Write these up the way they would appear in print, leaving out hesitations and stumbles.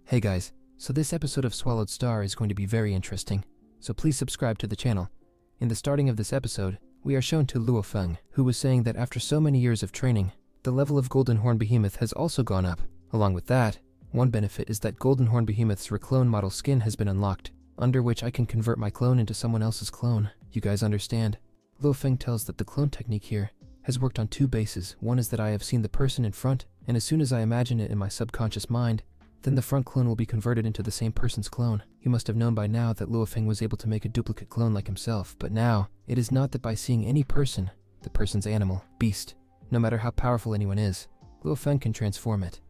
Hey guys, so this episode of Swallowed Star is going to be very interesting, so please subscribe to the channel. In the starting of this episode, we are shown to Luo Feng, who was saying that after so many years of training, the level of Golden Horn Behemoth has also gone up. Along with that, one benefit is that Golden Horn Behemoth's reclone model skin has been unlocked, under which I can convert my clone into someone else's clone. You guys understand? Luo Feng tells that the clone technique here has worked on two bases. One is that I have seen the person in front, and as soon as I imagine it in my subconscious mind, then the front clone will be converted into the same person's clone. You must have known by now that Luo Feng was able to make a duplicate clone like himself, but now, it is not that by seeing any person, the person's animal, beast, no matter how powerful anyone is, Luo Feng can transform it.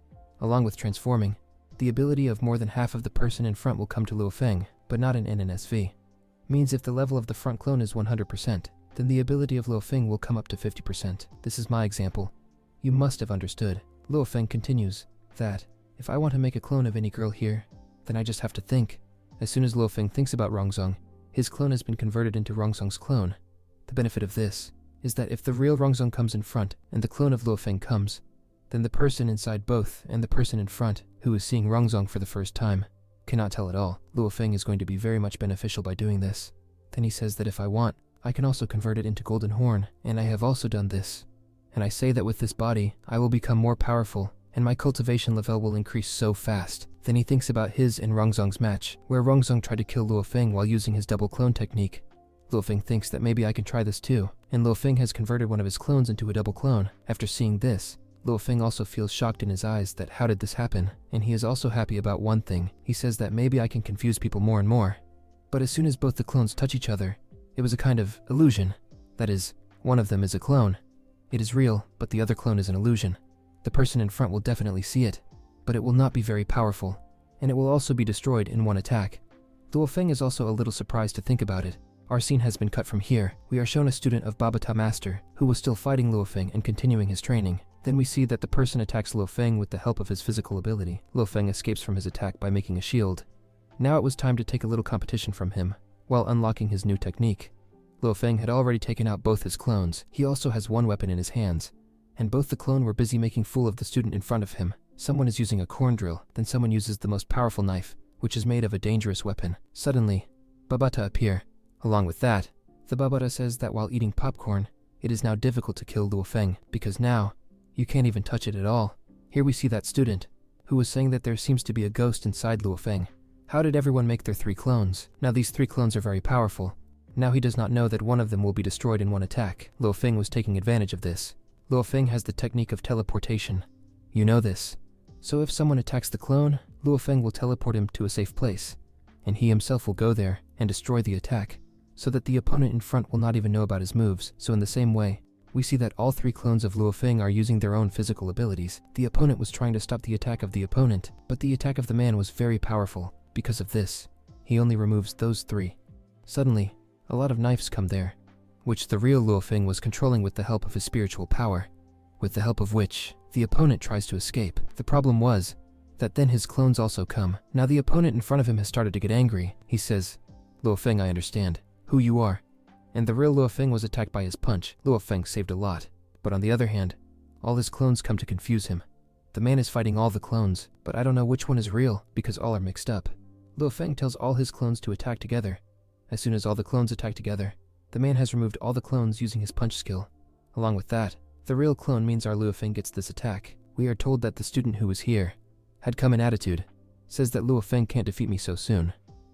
Along with transforming, the ability of more than half of the person in front will come to Luo Feng, but not in NNSV. Means if the level of the front clone is 100%, then the ability of Luo Feng will come up to 50%. This is my example. You must have understood. Luo Feng continues that, if I want to make a clone of any girl here, then I just have to think. As soon as Luo Feng thinks about Rongzong, his clone has been converted into Rongzong's clone. The benefit of this is that if the real Rongzong comes in front and the clone of Luo Feng comes, then the person inside both and the person in front, who is seeing Rongzong for the first time, cannot tell at all. Luo Feng is going to be very much beneficial by doing this. Then he says that if I want, I can also convert it into Golden Horn, and I have also done this. And I say that with this body, I will become more powerful, and my cultivation level will increase so fast. Then he thinks about his and Rongzong's match, where Rongzong tried to kill Luo Feng while using his double clone technique. Luo Feng thinks that maybe I can try this too, and Luo Feng has converted one of his clones into a double clone. After seeing this, Luo Feng also feels shocked in his eyes that how did this happen, and he is also happy about one thing. He says that maybe I can confuse people more and more. But as soon as both the clones touch each other, it was a kind of illusion. That is, one of them is a clone. It is real, but the other clone is an illusion. The person in front will definitely see it, but it will not be very powerful, and it will also be destroyed in one attack. Luo Feng is also a little surprised to think about it. Our scene has been cut from here. We are shown a student of Babata Master, who was still fighting Luo Feng and continuing his training. Then we see that the person attacks Luo Feng with the help of his physical ability. Luo Feng escapes from his attack by making a shield. Now it was time to take a little competition from him, while unlocking his new technique. Luo Feng had already taken out both his clones. He also has one weapon in his hands, and both the clone were busy making fool of the student in front of him. Someone is using a corn drill, then someone uses the most powerful knife, which is made of a dangerous weapon. Suddenly, Babata appear. Along with that, the Babata says that while eating popcorn, it is now difficult to kill Luo Feng, because now, you can't even touch it at all. Here we see that student, who was saying that there seems to be a ghost inside Luo Feng. How did everyone make their 3 clones? Now these 3 clones are very powerful. Now he does not know that one of them will be destroyed in one attack. Luo Feng was taking advantage of this. Luo Feng has the technique of teleportation. You know this. So if someone attacks the clone, Luo Feng will teleport him to a safe place, and he himself will go there and destroy the attack, so that the opponent in front will not even know about his moves. So in the same way, we see that all 3 clones of Luo Feng are using their own physical abilities. The opponent was trying to stop the attack of the opponent, but the attack of the man was very powerful. Because of this, he only removes those 3. Suddenly, a lot of knives come there, which the real Luo Feng was controlling with the help of his spiritual power, with the help of which the opponent tries to escape. The problem was that then his clones also come. Now the opponent in front of him has started to get angry. He says, "Luo Feng, I understand who you are." And the real Luo Feng was attacked by his punch. Luo Feng saved a lot, but on the other hand, all his clones come to confuse him. The man is fighting all the clones, but I don't know which one is real because all are mixed up. Luo Feng tells all his clones to attack together. As soon as all the clones attack together, the man has removed all the clones using his punch skill. Along with that, the real clone means our Luo Feng gets this attack. We are told that the student who was here had come in attitude, says that Luo Feng can't defeat me so soon.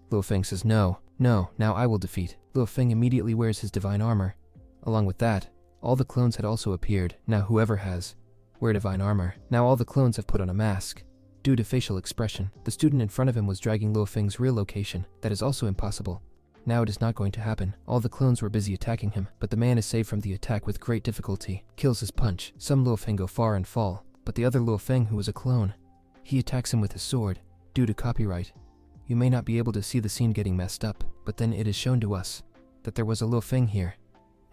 Luo Feng says no, now I will defeat. Luo Feng immediately wears his divine armor. Along with that, all the clones had also appeared. Now whoever has, wear divine armor. Now all the clones have put on a mask. Due to facial expression, the student in front of him was dragging Luo Feng's real location. That is also impossible. Now it is not going to happen. All the clones were busy attacking him, but the man is saved from the attack with great difficulty. Kills his punch. Some Luo Feng go far and fall, but the other Luo Feng, who was a clone, he attacks him with his sword. Due to copyright, you may not be able to see the scene getting messed up, but then it is shown to us that there was a Luo Feng here,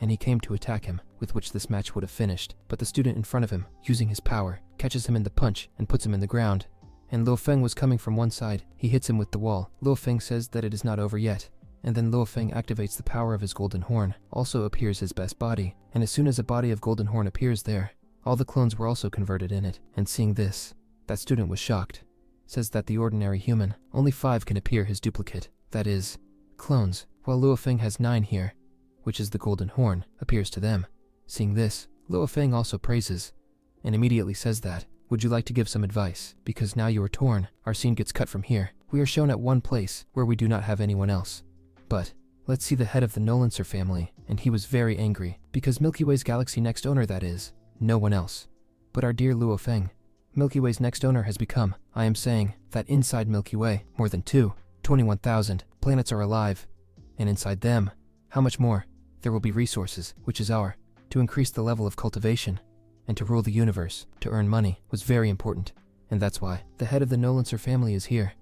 and he came to attack him, with which this match would have finished. But the student in front of him, using his power, catches him in the punch and puts him in the ground. And Luo Feng was coming from one side. He hits him with the wall. Luo Feng says that it is not over yet. And then Luo Feng activates the power of his golden horn. Also appears his best body. And as soon as a body of golden horn appears there, all the clones were also converted in it. And seeing this, that student was shocked. says that the ordinary human, only 5 can appear his duplicate, that is, clones, while Luo Feng has 9 here, which is the golden horn, appears to them. Seeing this, Luo Feng also praises, and immediately says that, would you like to give some advice? Because now you are torn, our scene gets cut from here. We are shown at one place where we do not have anyone else. But let's see the head of the Nolancer family, and he was very angry, because Milky Way's galaxy next owner, that is, no one else but our dear Luo Feng. Milky Way's next owner has become, I am saying, that inside Milky Way, more than 21,000 planets are alive, and inside them, how much more? There will be resources, which is our, to increase the level of cultivation, and to rule the universe, to earn money, was very important, and that's why the head of the Nolancer family is here.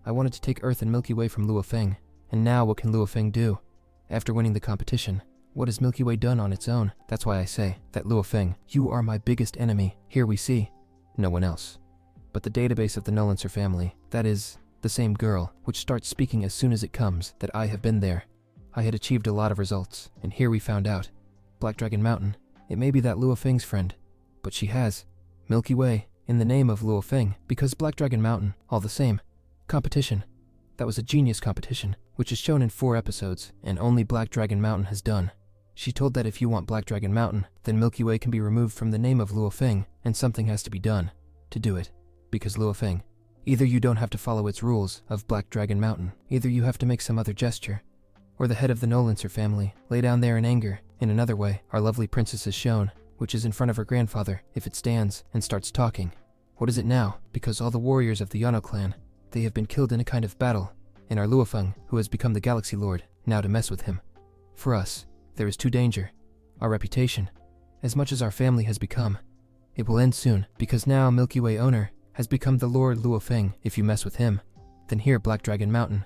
I wanted to take Earth and Milky Way from Luo Feng, and now what can Luo Feng do? After winning the competition, what has Milky Way done on its own? That's why I say that Luo Feng, you are my biggest enemy. Here we see no one else but the database of the Nolancer family, that is, the same girl, which starts speaking as soon as it comes that I have been there. I had achieved a lot of results, and here we found out. Black Dragon Mountain, it may be that Luo Feng's friend, but she has Milky Way in the name of Luo Feng, because Black Dragon Mountain, all the same. Competition. That was a genius competition, which is shown in 4 episodes, and only Black Dragon Mountain has done. She told that if you want Black Dragon Mountain, then Milky Way can be removed from the name of Luo Feng, and something has to be done to do it. Because Luo Feng, either you don't have to follow its rules of Black Dragon Mountain, either you have to make some other gesture, or the head of the Nolancer family lay down there in anger. In another way, our lovely princess is shown, which is in front of her grandfather, if it stands and starts talking. What is it now? Because all the warriors of the Yano clan, they have been killed in a kind of battle, and our Luo Feng, who has become the Galaxy Lord, now to mess with him. For us, there is 2 danger. Our reputation, as much as our family has become, it will end soon, because now Milky Way owner has become the Lord Luo Feng. If you mess with him, then here Black Dragon Mountain,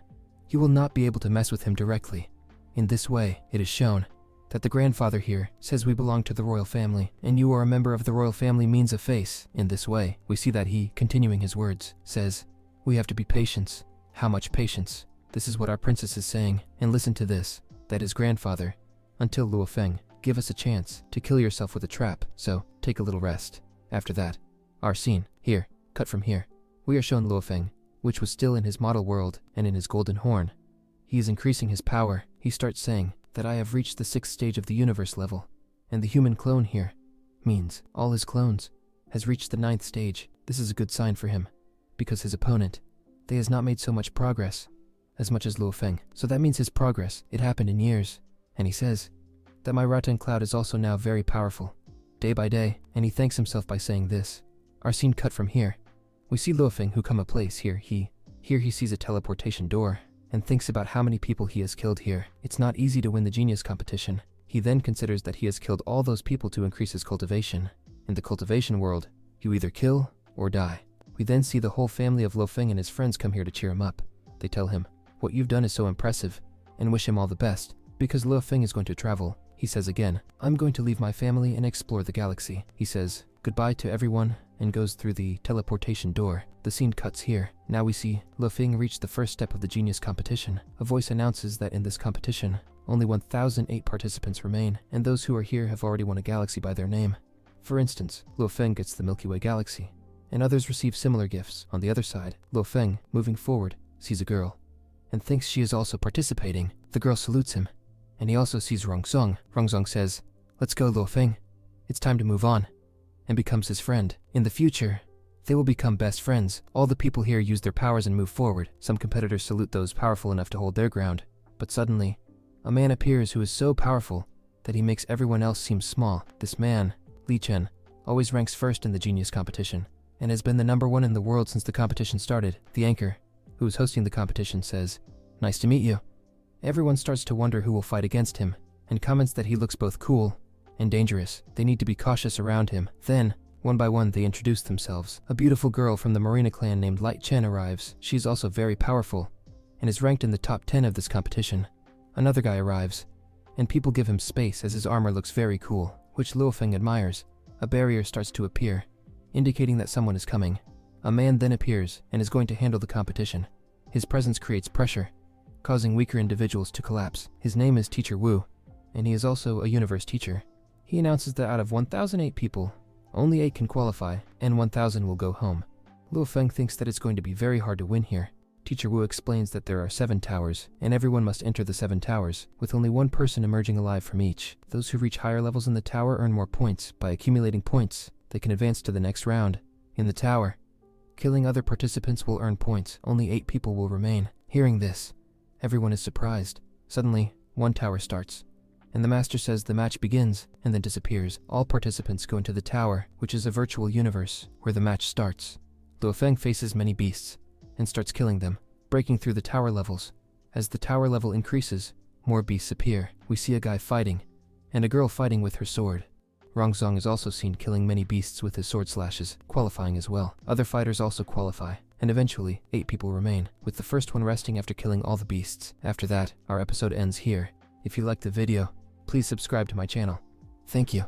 you will not be able to mess with him directly. In this way, it is shown that the grandfather here says we belong to the royal family, and you are a member of the royal family means a face. In this way, we see that he, continuing his words, says, we have to be patient. How much patience? This is what our princess is saying, and listen to this, that is grandfather. Until Luo Feng, give us a chance to kill yourself with a trap, so take a little rest. After that, our scene, here, cut from here. We are shown Luo Feng, which was still in his model world and in his golden horn. He is increasing his power. He starts saying that I have reached the 6th stage of the universe level, and the human clone here means all his clones has reached the 9th stage. This is a good sign for him, because his opponent, they has not made so much progress as much as Luo Feng. So that means his progress, it happened in years. And he says that my Ratan Cloud is also now very powerful, day by day, and he thanks himself by saying this. Our scene cut from here. We see Luo Feng who come a place here. He sees a teleportation door and thinks about how many people he has killed here. It's not easy to win the genius competition. He then considers that he has killed all those people to increase his cultivation. In the cultivation world, you either kill or die. We then see the whole family of Luo Feng and his friends come here to cheer him up. They tell him, what you've done is so impressive, and wish him all the best. Because Luo Feng is going to travel, he says again, I'm going to leave my family and explore the galaxy. He says goodbye to everyone and goes through the teleportation door. The scene cuts here. Now we see Luo Feng reach the first step of the genius competition. A voice announces that in this competition, only 1,008 participants remain, and those who are here have already won a galaxy by their name. For instance, Luo Feng gets the Milky Way galaxy, and others receive similar gifts. On the other side, Luo Feng, moving forward, sees a girl, and thinks she is also participating. The girl salutes him, and he also sees Rongzong. Rongzong says, let's go Luo Feng, it's time to move on, and becomes his friend. In the future, they will become best friends. All the people here use their powers and move forward. Some competitors salute those powerful enough to hold their ground, but suddenly, a man appears who is so powerful that he makes everyone else seem small. This man, Li Chen, always ranks first in the genius competition, and has been the #1 in the world since the competition started. The anchor, who is hosting the competition, says, nice to meet you. Everyone starts to wonder who will fight against him, and comments that he looks both cool and dangerous. They need to be cautious around him. Then, one by one, they introduce themselves. A beautiful girl from the Marina clan named Light Chen arrives. She is also very powerful, and is ranked in the top 10 of this competition. Another guy arrives, and people give him space as his armor looks very cool, which Luo Feng admires. A barrier starts to appear, indicating that someone is coming. A man then appears and is going to handle the competition. His presence creates pressure, causing weaker individuals to collapse. His name is Teacher Wu, and he is also a universe teacher. He announces that out of 1,008 people, only 8 can qualify, and 1,000 will go home. Luo Feng thinks that it's going to be very hard to win here. Teacher Wu explains that there are 7 towers, and everyone must enter the 7 towers, with only one person emerging alive from each. Those who reach higher levels in the tower earn more points. By accumulating points, they can advance to the next round. In the tower, killing other participants will earn points. Only 8 people will remain. Hearing this, everyone is surprised. Suddenly, one tower starts, and the master says the match begins, and then disappears. All participants go into the tower, which is a virtual universe, where the match starts. Luo Feng faces many beasts, and starts killing them, breaking through the tower levels. As the tower level increases, more beasts appear. We see a guy fighting, and a girl fighting with her sword. Rongzong is also seen killing many beasts with his sword slashes, qualifying as well. Other fighters also qualify, and eventually, 8 people remain, with the first one resting after killing all the beasts. After that, our episode ends here. If you liked the video, please subscribe to my channel. Thank you.